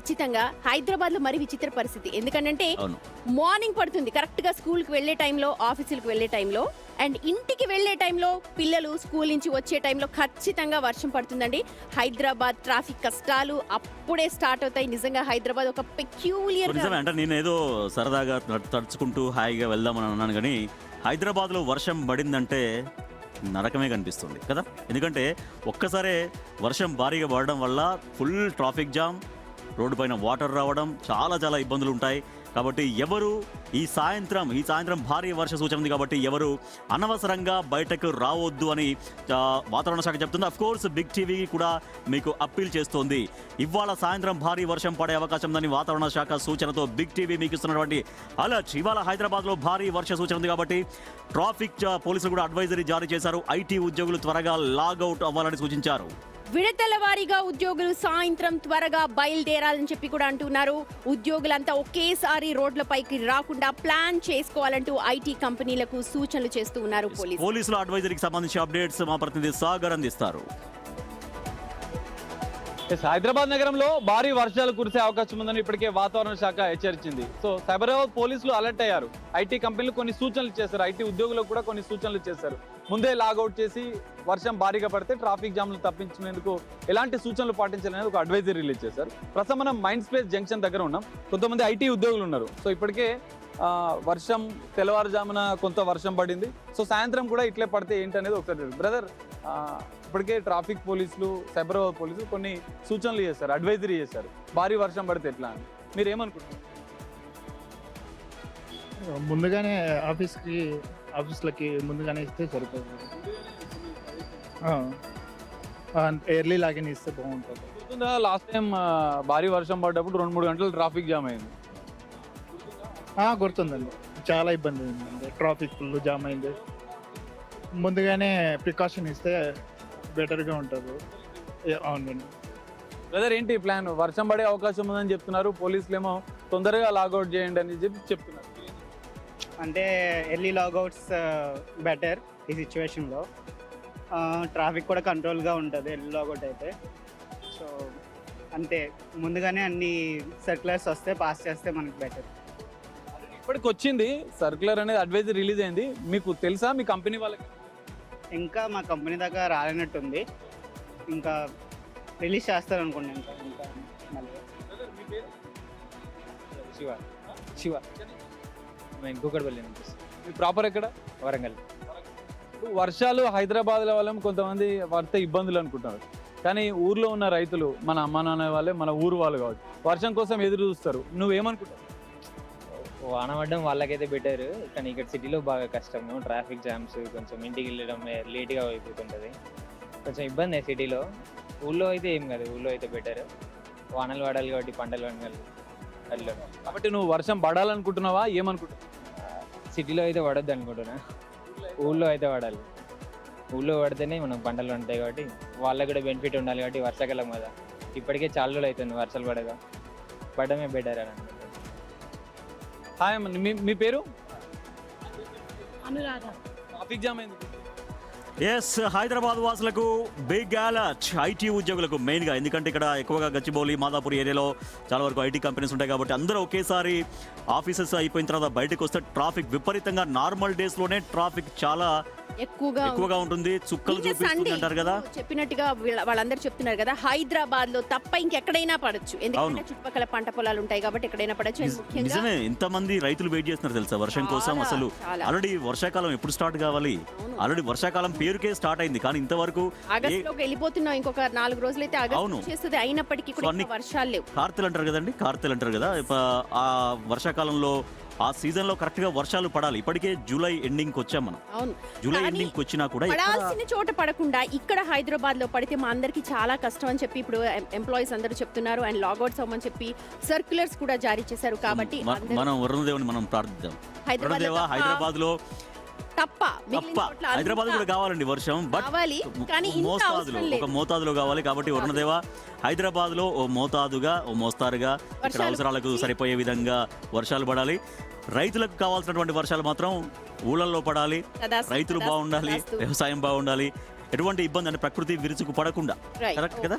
ఖచ్చితంగా హైదరాబాద్ లో మరి విచిత్ర పరిస్థితి. ఎందుకంటే అవును. మార్నింగ్ పడుతుంది కరెక్ట్ గా స్కూల్ కి వెళ్లే టైంలో, ఆఫీసులకు వెళ్లే టైంలో, అండ్ ఇంటికి వెళ్లే టైంలో, పిల్లలు స్కూల్ నుంచి వచ్చే టైంలో ఖచ్చితంగా వర్షం పడుతుందండి. హైదరాబాద్ ట్రాఫిక్ కష్టాలు అప్పుడే స్టార్ట్ అవుతాయి. నిజంగా హైదరాబాద్ ఒక పెక్యూలియర్ నిజమే. అంటే నేనేదో సరదాగా తడుచుకుంటూ హాయిగా వెళ్దామని అన్నాను కానీ హైదరాబాద్లో వర్షం పడిందంటే నరకమే కనిపిస్తుంది కదా. ఎందుకంటే ఒక్కసారే వర్షం భారీగా పడడం వల్ల ఫుల్ ట్రాఫిక్ జామ్, రోడ్డు పైన వాటర్ రావడం, చాలా చాలా ఇబ్బందులు ఉంటాయి. కాబట్టి ఎవరు ఈ సాయంత్రం భారీ వర్ష సూచన ఉంది కాబట్టి ఎవరు అనవసరంగా బయటకు రావద్దు అని వాతావరణ శాఖ చెప్తుంది. అఫ్ కోర్స్ బిగ్ టీవీ కూడా మీకు అప్పీల్ చేస్తోంది. ఇవాళ సాయంత్రం భారీ వర్షం పడే అవకాశం ఉందని వాతావరణ శాఖ సూచనతో బిగ్ టీవీ మీకు ఇస్తున్నటువంటి అలర్ట్. ఇవాళ హైదరాబాద్లో భారీ వర్ష సూచన ఉంది కాబట్టి ట్రాఫిక్ పోలీసులు కూడా అడ్వైజరీ జారీ చేశారు. ఐటీ ఉద్యోగులు త్వరగా లాగౌట్ అవ్వాలని సూచించారు. విడతల వారీగా ఉద్యోగులు సాయంత్రం త్వరగా బయలుదేరాలని చెప్పి కూడా అంటున్నారు. ఉద్యోగులంతా ఒకేసారి రోడ్లపైకి రాకుండా ప్లాన్ చేసుకోవాలంటూ ఐటీ కంపెనీలకు సూచనలు చేస్తూ ఉన్నారు పోలీసుల అడ్వైజరీకి సంబంధించి అప్డేట్స్ మా ప్రతినిధి సాగర్ అందిస్తారు. హైదరాబాద్ నగరంలో భారీ వర్షాలు కురిసే అవకాశం ఉందని ఇప్పటికే వాతావరణ శాఖ హెచ్చరించింది. సో సైబరాబాద్ పోలీసులు అలర్ట్ అయ్యారు. ఐటీ కంపెనీలు కొన్ని సూచనలు చేశారు, ఐటీ ఉద్యోగులకు కూడా కొన్ని సూచనలు చేశారు. ముందే లాగౌట్ చేసి వర్షం భారీగా పడితే ట్రాఫిక్ జామ్లు తప్పించేందుకు ఎలాంటి సూచనలు పాటించాలనేది ఒక అడ్వైజరీ రిలీజ్ చేశారు. ప్రస్తుతం మనం మైండ్ స్పేస్ జంక్షన్ దగ్గర ఉన్నాం. కొంతమంది ఐటీ ఉద్యోగులు ఉన్నారు. సో ఇప్పటికే వర్షం తెల్లవారుజామున కొంత వర్షం పడింది. సో సాయంత్రం కూడా ఇట్లే పడితే ఏంటనేది ఒకసారి బ్రదర్, ఇప్పటికే ట్రాఫిక్ పోలీసులు, సైబరాబాద్ పోలీసులు కొన్ని సూచనలు చేశారు, అడ్వైజరీ చేశారు. భారీ వర్షం పడితే ఎట్లా అని మీరు ఏమనుకుంటున్నారు? ముందుగానే ఆఫీస్లకి ముందుగానే ఇస్తే సరిపోతుంది. ఎర్లీ లాగిన్ ఇస్తే బాగుంటుంది. గుర్తుందా లాస్ట్ టైం భారీ వర్షం పడ్డప్పుడు 2-3 గంటలు ట్రాఫిక్ జామ్ అయింది? గుర్తుందండి. చాలా ఇబ్బంది అయిందండి, ట్రాఫిక్ ఫుల్ జామ్ అయింది. ముందుగానే ప్రికాషన్ ఇస్తే బెటర్గా ఉంటుంది. అవునండి బ్రదర్, ఏంటి ప్లాన్? వర్షం పడే అవకాశం ఉందని చెప్తున్నారు, పోలీసులు ఏమో తొందరగా లాగౌట్ చేయండి అని చెప్తున్నారు. అంటే ఎర్లీ లాగౌట్స్ బెటర్ ఈ సిచ్యువేషన్లో. ట్రాఫిక్ కూడా కంట్రోల్గా ఉంటుంది ఎర్లీ లాగౌట్ అయితే. సో అంతే, ముందుగానే అన్ని సర్క్యులర్స్ వస్తే పాస్ చేస్తే మనకి బెటర్. ఇప్పటికి వచ్చింది సర్క్యులర్ అనేది, అడ్వైజరీ రిలీజ్ అయింది. మీకు తెలుసా మీ కంపెనీ వాళ్ళకి? ఇంకా మా కంపెనీ దాకా రాలేనట్టుంది. ఇంకా రిలీజ్ చేస్తారు అనుకోండి. ఇంకా మళ్ళీ శివ మేము కూకట్పల్లి నుంచి. మీ ప్రాపర్ ఎక్కడ? వరంగల్. వర్షాలు హైదరాబాద్లో వాళ్ళం కొంతమంది పడితే ఇబ్బందులు అనుకుంటున్నారు, కానీ ఊర్లో ఉన్న రైతులు, మన అమ్మ నాన్న వాళ్ళే, మన ఊరు వాళ్ళు కాబట్టి వర్షం కోసం ఎదురు చూస్తారు. నువ్వేమనుకుంటావు? వాన పడడం వాళ్ళకైతే బెటర్, కానీ ఇక్కడ సిటీలో బాగా కష్టము. ట్రాఫిక్ జామ్స్, కొంచెం ఇంటికి వెళ్ళడం లేట్గా అయిపోతుంటుంది, కొంచెం ఇబ్బంది సిటీలో. ఊళ్ళో అయితే ఏం కాదు, ఊళ్ళో అయితే బెటర్. వానలు పడాలి కాబట్టి పంటలు పండాలి అట్లా. కాబట్టి నువ్వు వర్షం పడాలనుకుంటున్నావా, ఏమనుకుంటున్నావు? సిటీలో అయితే పడొద్దు అనుకుంటున్నా, ఊళ్ళో అయితే పడాలి. ఊళ్ళో పడితేనే మనం పంటలు ఉంటాయి కాబట్టి వాళ్ళకి కూడా బెనిఫిట్ ఉండాలి. కాబట్టి వర్షాకాలం కదా, ఇప్పటికే చాలా రోజులు అవుతుంది వర్షాలు పడమే బెటర్ అని అనుకుంటున్నాను. హాయ్, మీ పేరు? అనురాధ. ట్రాఫిక్ జామ్ అయింది. ఎస్, హైదరాబాద్ వాసులకు బిగ్ అలర్ట్, ఐటీ ఉద్యోగులకు మెయిన్గా. ఎందుకంటే ఇక్కడ ఎక్కువగా గచ్చిబౌలి, మాదాపూర్ ఏరియాలో చాలా వరకు ఐటీ కంపెనీస్ ఉంటాయి కాబట్టి అందరూ ఒకేసారి ఆఫీసెస్ అయిపోయిన తర్వాత బయటకు వస్తే ట్రాఫిక్ విపరీతంగా, నార్మల్ డేస్లోనే ట్రాఫిక్ చాలా ఎక్కువగా ఉంటుంది. చుక్కలు చూపిస్తుంది అంటారు కదా, చెప్పినట్టుగా వాళ్ళందరూ చెప్తున్నారు కదా. హైదరాబాద్ లో తప్ప ఇంకెక్కడైనా పడొచ్చు, ఎందుకంటే చుట్టుపక్కల పంట పొలాలు ఉంటాయి కాబట్టి ఎక్కడైనా పడొచ్చు. నిజమే, ఇంతమంది రైతులు వెయిట్ చేస్తున్నారు తెలుసా వర్షం కోసం. అసలు ఆల్రెడీ వర్షాకాలం ఎప్పుడు స్టార్ట్ కావాలి? ఆల్రెడీ వర్షాకాలం పేరుకే స్టార్ట్ అయింది, కానీ ఇంతవరకు ఆగస్ట్ లోకి వెళ్ళిపోతున్నాం. ఇంకొక 4 రోజులైతే ఆగస్ట్ చేస్తుంది. అయినప్పటికీ కూడా వర్షాలు లేవు. కార్తెలు అంటారు కదండి, కార్తెలు అంటారు కదా. ఆ వర్షాకాలంలో ఆ సీజన్ లో కరెక్ట్ గా వర్షాలు పడాలి. ఇప్పటికే జూలై ఎండింగ్ వచ్చాం మనం. అవును, జూలై ఎండింగ్ వచ్చినా కూడా పడాల్సిన చోట పడకుండా ఇక్కడ హైదరాబాద్ లో పడితే మా అందరికి చాలా కష్టం అని చెప్పి ఇప్పుడు ఎంప్లాయీస్ అందరూ చెప్తున్నారు. అండ్ లాగౌట్స్ అవ్వమని చెప్పి సర్క్యులర్స్ కూడా జారీ చేశారు. కాబట్టి మనం వరుణదేవుని మనం ప్రార్థిద్దాం. హైదరాబాద్ లో తప్ప హైదరాబాద్ కూడా కావాలండి వర్షం, బట్ ఒక మోతాదులో కావాలి. కాబట్టి వరుణదేవ, హైదరాబాద్ లో ఓ మోస్తారుగా ఇక్కడ అవసరాలకు సరిపోయే విధంగా వర్షాలు పడాలి. రైతులకు కావాల్సినటువంటి వర్షాలు మాత్రం ఊళ్ళల్లో పడాలి. రైతులు బాగుండాలి, వ్యవసాయం బాగుండాలి, ఎటువంటి ఇబ్బంది అంటే ప్రకృతి విరుచుకు పడకుండా. కరెక్ట్ కదా?